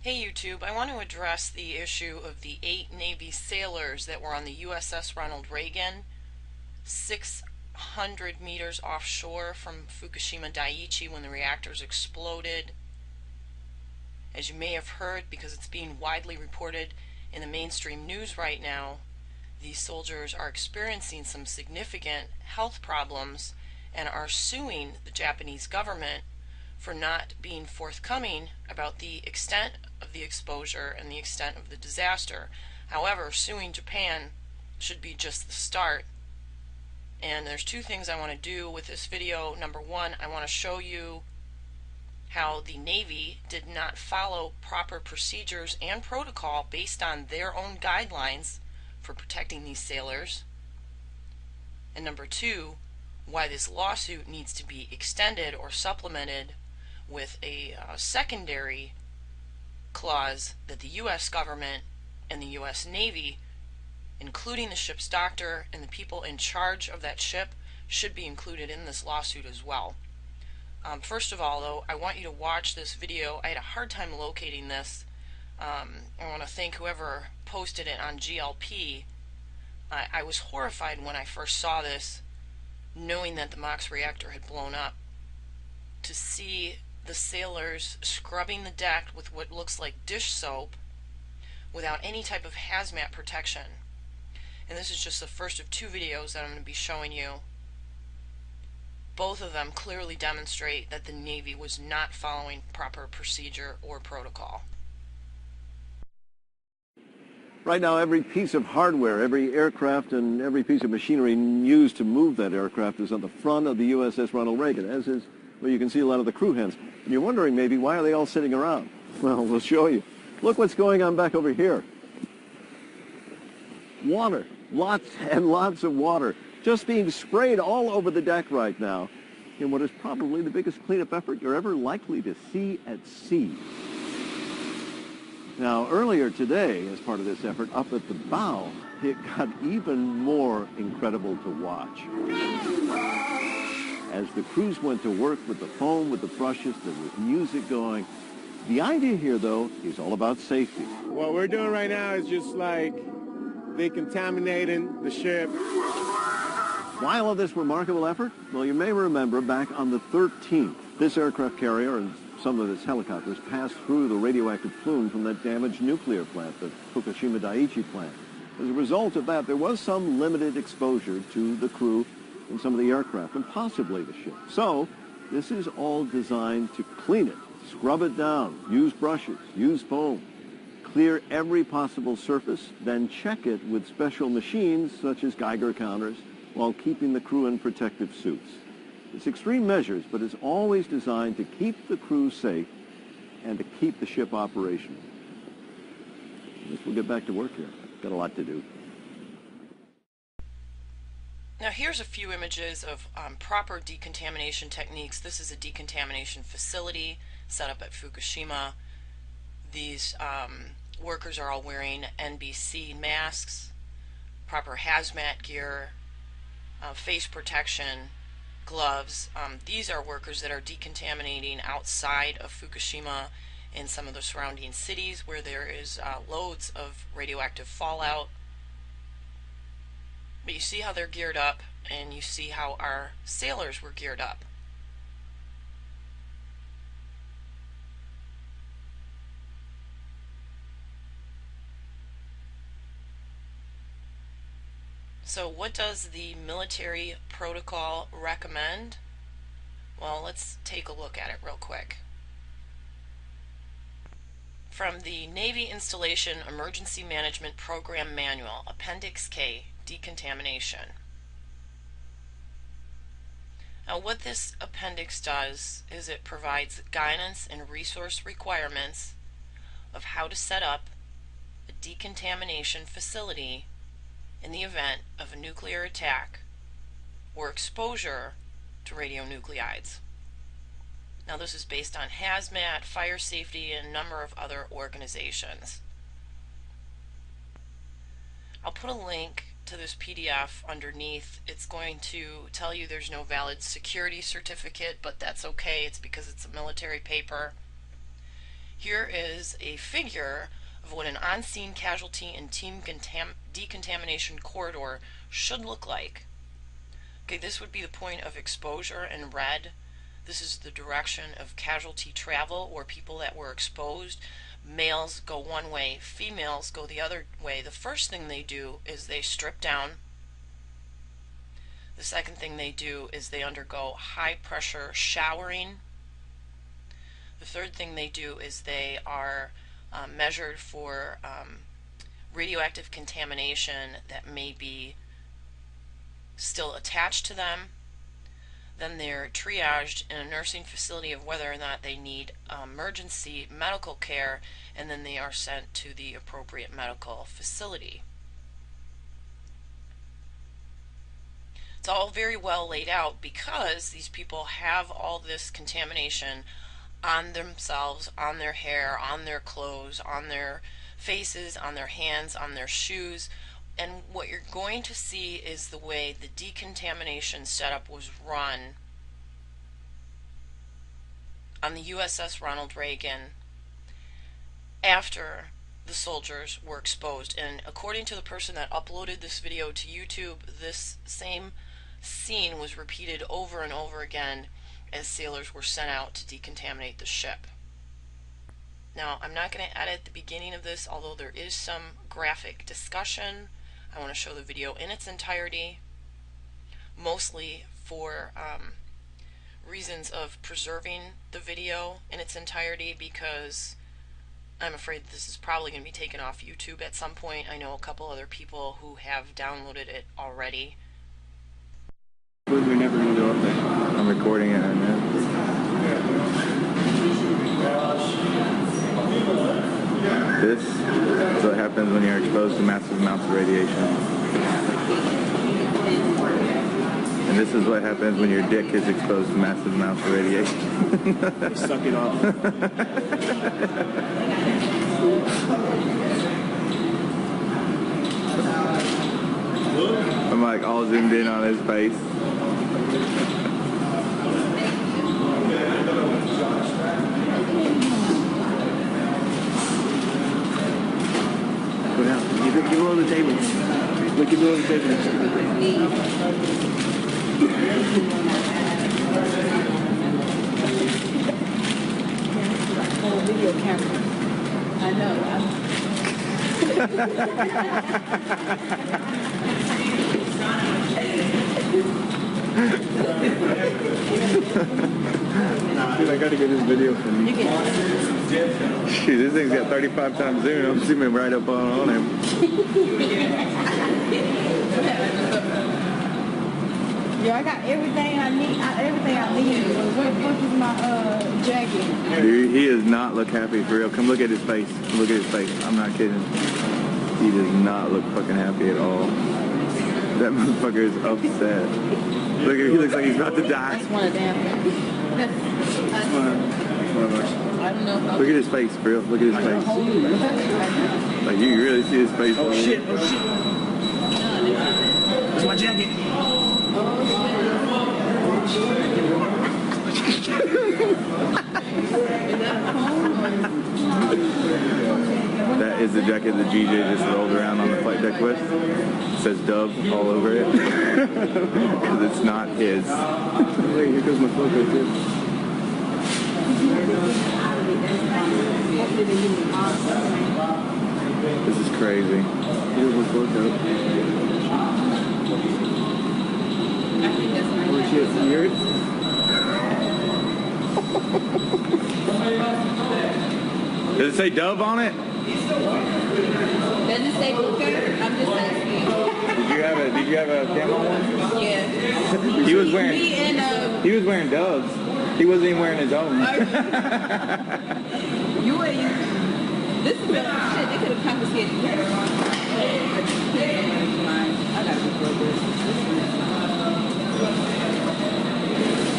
Hey YouTube, I want to address the issue of the 8 Navy sailors that were on the USS Ronald Reagan, 600 meters offshore from Fukushima Daiichi when the reactors exploded. As you may have heard, because it's being widely reported in the mainstream news right now, these soldiers are experiencing some significant health problems and are suing the Japanese government for not being forthcoming about the extent of the exposure and the extent of the disaster. However, suing Japan should be just the start. And there's two things I want to do with this video. Number one, I want to show you how the Navy did not follow proper procedures and protocol based on their own guidelines for protecting these sailors. And number two, why this lawsuit needs to be extended or supplemented with a secondary clause that the U.S. government and the U.S. Navy, including the ship's doctor and the people in charge of that ship, should be included in this lawsuit as well. First of all, though, I want you to watch this video. I had a hard time locating this. I want to thank whoever posted it on GLP. I was horrified when I first saw this, knowing that the MOX reactor had blown up, to see the sailors scrubbing the deck with what looks like dish soap without any type of hazmat protection. And this is just the first of two videos that I'm going to be showing you. Both of them clearly demonstrate that the Navy was not following proper procedure or protocol. Right now, every piece of hardware, every aircraft, and every piece of machinery used to move that aircraft is on the front of the USS Ronald Reagan, as is, well, you can see a lot of the crew hands. And you're wondering maybe, why are they all sitting around? Well, we'll show you. Look what's going on back over here. Water. Lots and lots of water just being sprayed all over the deck right now in what is probably the biggest cleanup effort you're ever likely to see at sea. Now, earlier today, as part of this effort, up at the bow, it got even more incredible to watch. As the crews went to work with the foam, with the brushes, there was music going. The idea here, though, is all about safety. What we're doing right now is just like decontaminating the ship. Why all of this remarkable effort? Well, you may remember back on the 13th, this aircraft carrier and some of its helicopters passed through the radioactive plume from that damaged nuclear plant, the Fukushima Daiichi plant. As a result of that, there was some limited exposure to the crew and some of the aircraft, and possibly the ship. So, this is all designed to clean it, scrub it down, use brushes, use foam, clear every possible surface, then check it with special machines such as Geiger counters, while keeping the crew in protective suits. It's extreme measures, but it's always designed to keep the crew safe and to keep the ship operational. I guess we'll get back to work here. Got a lot to do. Now here's a few images of proper decontamination techniques. This is a decontamination facility set up at Fukushima. These workers are all wearing NBC masks, proper hazmat gear, face protection, gloves. These are workers that are decontaminating outside of Fukushima in some of the surrounding cities where there is loads of radioactive fallout. But you see how they're geared up, and you see how our sailors were geared up. So what does the military protocol recommend? Well, let's take a look at it real quick. From the Navy Installation Emergency Management Program Manual, Appendix K, Decontamination. Now what this appendix does is it provides guidance and resource requirements of how to set up a decontamination facility in the event of a nuclear attack or exposure to radionuclides. Now this is based on hazmat, fire safety, and a number of other organizations. I'll put a link to this PDF underneath. It's going to tell you there's no valid security certificate, but that's okay. It's because it's a military paper. Here is a figure of what an on-scene casualty and team decontamination corridor should look like. Okay, this would be the point of exposure in red. This is the direction of casualty travel, or people that were exposed. Males go one way, females go the other way. The first thing they do is they strip down. The second thing they do is they undergo high pressure showering. The third thing they do is they are measured for radioactive contamination that may be still attached to them. Then they're triaged in a nursing facility of whether or not they need emergency medical care, and then they are sent to the appropriate medical facility. It's all very well laid out because these people have all this contamination on themselves, on their hair, on their clothes, on their faces, on their hands, on their shoes. And what you're going to see is the way the decontamination setup was run on the USS Ronald Reagan after the soldiers were exposed. And according to the person that uploaded this video to YouTube, this same scene was repeated over and over again as sailors were sent out to decontaminate the ship. Now, I'm not going to edit the beginning of this, although there is some graphic discussion. I want to show the video in its entirety, mostly for reasons of preserving the video in its entirety, because I'm afraid this is probably going to be taken off YouTube at some point. I know a couple other people who have downloaded it already. We're never going to go up there. I'm recording it right now. This is what happens when you're exposed to massive amounts of radiation. And this is what happens when your dick is exposed to massive amounts of radiation. Suck it off. I'm like all zoomed in on his face. Go down. Give it on the table. Look, give it on the table. Video camera. I know. Dude, I gotta get this video from you. Shoot, this thing's got 35 times zoom. I'm zooming right up on him. Yo, I got everything I need. Where the fuck is my jacket? Dude, he does not look happy for real. Come look at his face. Look at his face. I'm not kidding. He does not look fucking happy at all. That motherfucker is upset. Look, he looks like he's about to die. That's one of them. I don't know. Look at his face, for real. Look at his face. Like, you really see his face. Oh shit, oh shit. Where's my jacket? That is the jacket that GJ just rolled around on the flight deck with. It says Dove all over it. Because it's not his. Wait, here goes my photo too. This is crazy. Here's my photo. Oh shit, you hear it? Does it say Dove on it? Does it say Booker? I'm just asking. Did you have a camo one? Yeah. He was wearing. Me and He was wearing Doves. He wasn't even wearing his own. you and you. This is better shit. They could have confiscated you. I gotta record this.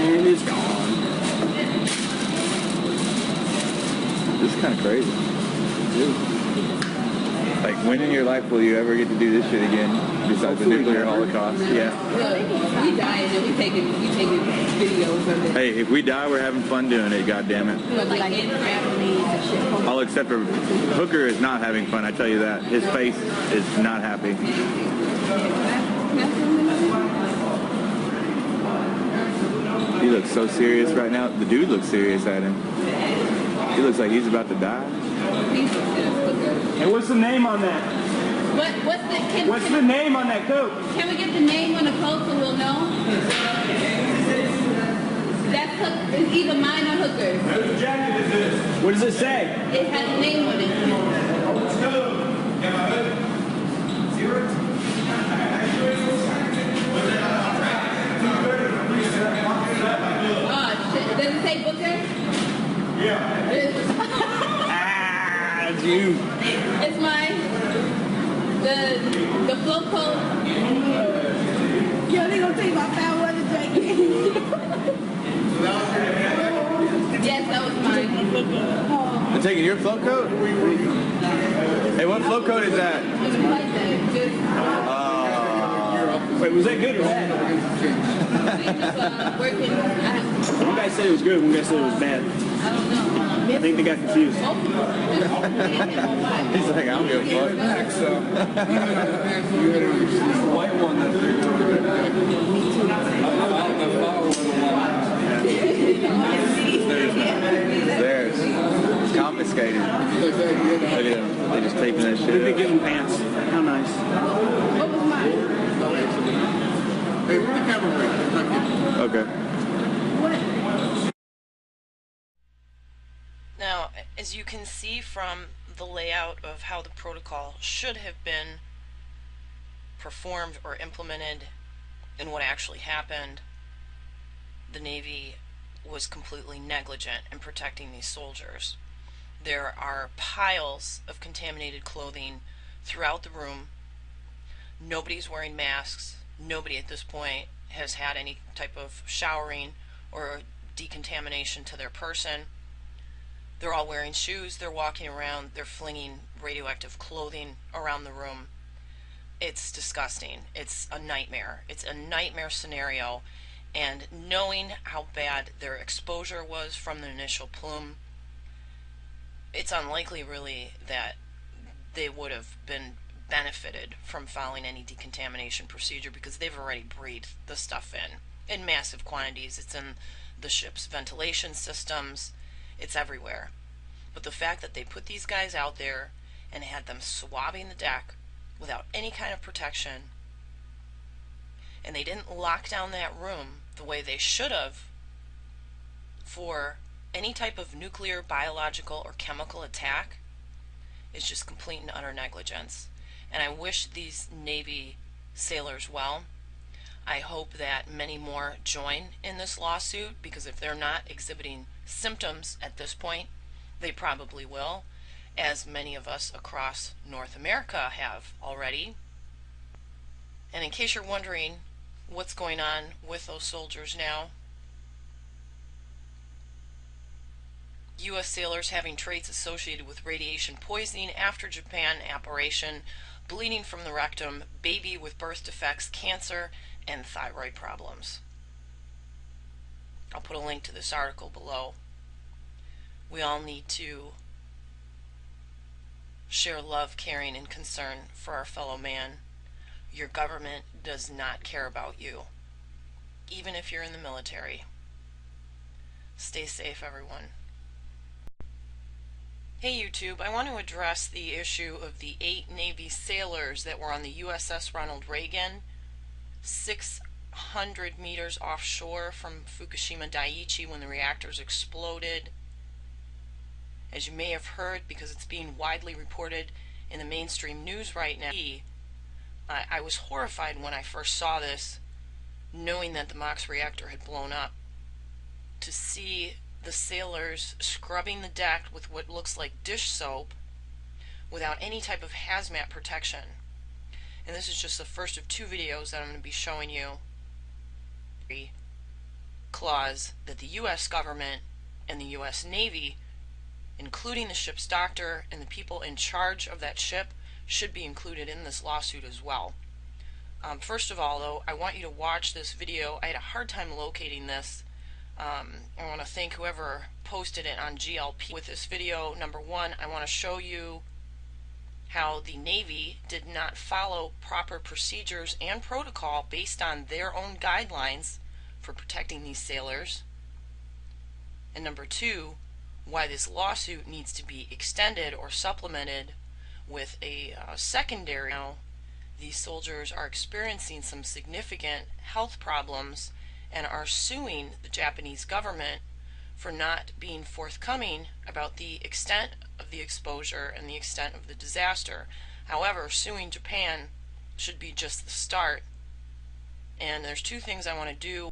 And it's gone. This is kind of crazy. Like, when in your life will you ever get to do this shit again? Besides the nuclear holocaust? Yeah. Well, we die and then we taking videos of it. Hey, if we die, we're having fun doing it, goddammit. Like in families and shit. except for Hooker is not having fun, I tell you that. His face is not happy. He looks so serious right now. The dude looks serious at him. He looks like he's about to die. And what's the name on that? What's the name on that coat? Can we get the name on the coat so we'll know? That's it's either mine or Hooker's. Whose jacket is this? What does it say? It has a name on it. Oh shit! Does it say Booker? Yeah. It's you. It's mine. The flow coat. Yo, they gonna take my foul weather jacket. Yes, that was mine. They're taking your float coat? Hey, what float coat is that? It's like that. Just, Wait, was that good or bad? working. One guy said it was good, one guy said it was bad. I don't know. I think they got confused. He's like, I don't give a fuck. White one that Theirs. It's confiscated. Look at them. They're just taping that Look shit at up. getting pants. How nice. What was mine? Hey, put the camera away. Okay. Now, as you can see from the layout of how the protocol should have been performed or implemented and what actually happened, the Navy was completely negligent in protecting these soldiers. There are piles of contaminated clothing throughout the room. Nobody's wearing masks. Nobody at this point has had any type of showering or decontamination to their person. They're all wearing shoes, they're walking around, they're flinging radioactive clothing around the room. It's disgusting. It's a nightmare. It's a nightmare scenario, and knowing how bad their exposure was from the initial plume, it's unlikely really that they would have been benefited from following any decontamination procedure, because they've already breathed the stuff in massive quantities. It's in the ship's ventilation systems. It's everywhere. But the fact that they put these guys out there and had them swabbing the deck without any kind of protection, and they didn't lock down that room the way they should have for any type of nuclear, biological, or chemical attack, is just complete and utter negligence. And I wish these Navy sailors well. I hope that many more join in this lawsuit, because if they're not exhibiting symptoms at this point, they probably will, as many of us across North America have already. And in case you're wondering what's going on with those soldiers now, U.S. sailors having traits associated with radiation poisoning after Japan operation, bleeding from the rectum, baby with birth defects, cancer, and thyroid problems. I'll put a link to this article below. We all need to share love, caring, and concern for our fellow man. Your government does not care about you, even if you're in the military. Stay safe, everyone. Hey YouTube, I want to address the issue of the 8 Navy sailors that were on the USS Ronald Reagan, 600 meters offshore from Fukushima Daiichi when the reactors exploded. As you may have heard, because it's being widely reported in the mainstream news right now, I was horrified when I first saw this, knowing that the MOX reactor had blown up, to see the sailors scrubbing the deck with what looks like dish soap without any type of hazmat protection. And this is just the first of 2 videos that I'm going to be showing you. Clause that the U.S. government and the U.S. Navy, including the ship's doctor and the people in charge of that ship, should be included in this lawsuit as well. First of all, though, I want you to watch this video. I had a hard time locating this I want to thank whoever posted it on GLP. With this video, number one, I want to show you how the Navy did not follow proper procedures and protocol based on their own guidelines for protecting these sailors. And number two, why this lawsuit needs to be extended or supplemented with a secondary. Now, these soldiers are experiencing some significant health problems and are suing the Japanese government for not being forthcoming about the extent of the exposure and the extent of the disaster. However, suing Japan should be just the start. And there's two things I want to do.